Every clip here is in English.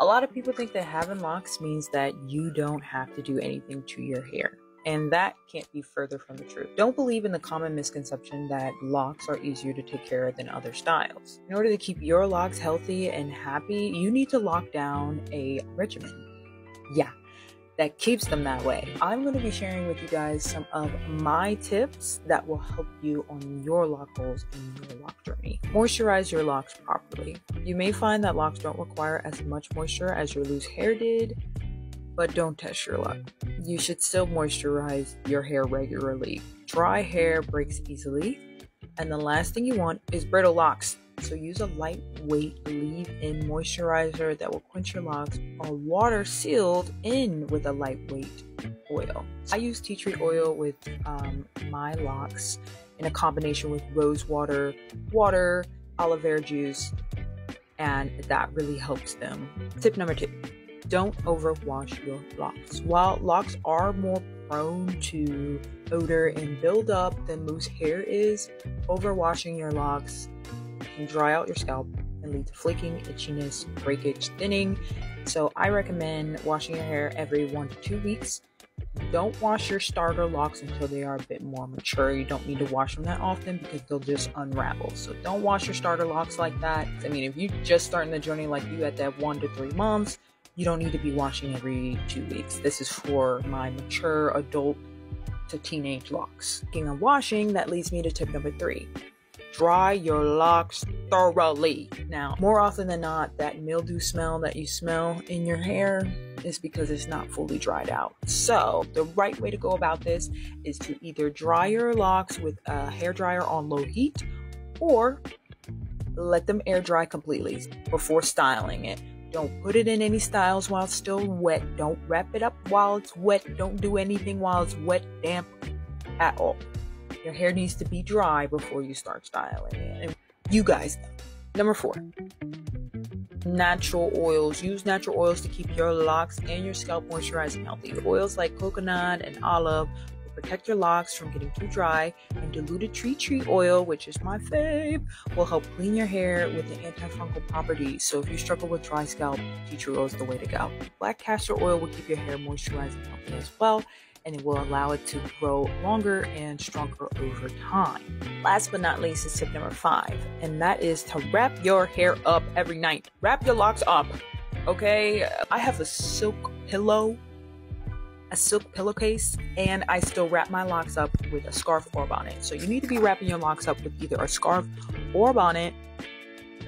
A lot of people think that having locks means that you don't have to do anything to your hair. And that can't be further from the truth. Don't believe in the common misconception that locks are easier to take care of than other styles. In order to keep your locks healthy and happy, you need to lock down a regimen. Yeah, that keeps them that way. I'm going to be sharing with you guys some of my tips that will help you on your lock goals and your lock journey. Moisturize your locks properly. You may find that locks don't require as much moisture as your loose hair did, but don't test your luck. You should still moisturize your hair regularly. Dry hair breaks easily, and the last thing you want is brittle locks. So use a lightweight leave-in moisturizer that will quench your locks, or water sealed in with a lightweight oil. I use tea tree oil with my locks in a combination with rose water, aloe vera juice, and that really helps them. Tip number 2. Don't overwash your locks. While locks are more prone to odor and buildup than loose hair is, overwashing your locks can dry out your scalp and lead to flaking, itchiness, breakage, thinning. So I recommend washing your hair every 1 to 2 weeks. Don't wash your starter locks until they are a bit more mature. You don't need to wash them that often because they'll just unravel. So don't wash your starter locks like that. I mean, if you're just starting the journey like you at that 1 to 3 months, you don't need to be washing every 2 weeks. This is for my mature adult to teenage locks. Speaking of washing, that leads me to tip number 3. Dry your locks thoroughly. Now, more often than not, that mildew smell that you smell in your hair is because it's not fully dried out. So the right way to go about this is to either dry your locks with a hair dryer on low heat, or let them air dry completely before styling it. Don't put it in any styles while it's still wet. Don't wrap it up while it's wet. Don't do anything while it's wet, damp at all. Your hair needs to be dry before you start styling it. And you guys know. Number 4, natural oils. Use natural oils to keep your locks and your scalp moisturized and healthy. Oils like coconut and olive will protect your locks from getting too dry, and diluted tea tree oil, which is my fave, will help clean your hair with the antifungal properties. So if you struggle with dry scalp, tea tree oil is the way to go. Black castor oil will keep your hair moisturized and healthy as well, and it will allow it to grow longer and stronger over time. Last but not least is tip number 5, and that is to wrap your hair up every night. Wrap your locks up, okay? I have a silk pillowcase, and I still wrap my locks up with a scarf or a bonnet. So you need to be wrapping your locks up with either a scarf or a bonnet.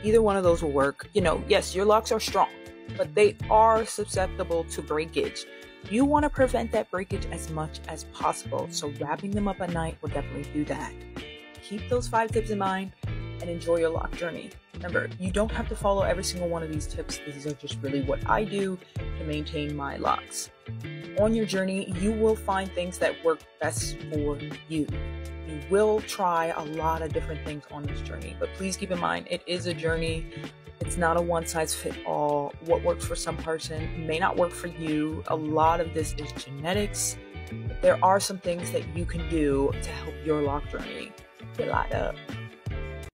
Either one of those will work. You know, yes, your locks are strong, but they are susceptible to breakage. You want to prevent that breakage as much as possible, so wrapping them up at night will definitely do that. Keep those 5 tips in mind and enjoy your lock journey. Remember, you don't have to follow every single one of these tips. These are just really what I do to maintain my locks. On your journey, you will find things that work best for you. You will try a lot of different things on this journey, but please keep in mind, it is a journey. It's not a one-size-fits-all. What works for some person may not work for you. A lot of this is genetics. There are some things that you can do to help your lock journey get light up.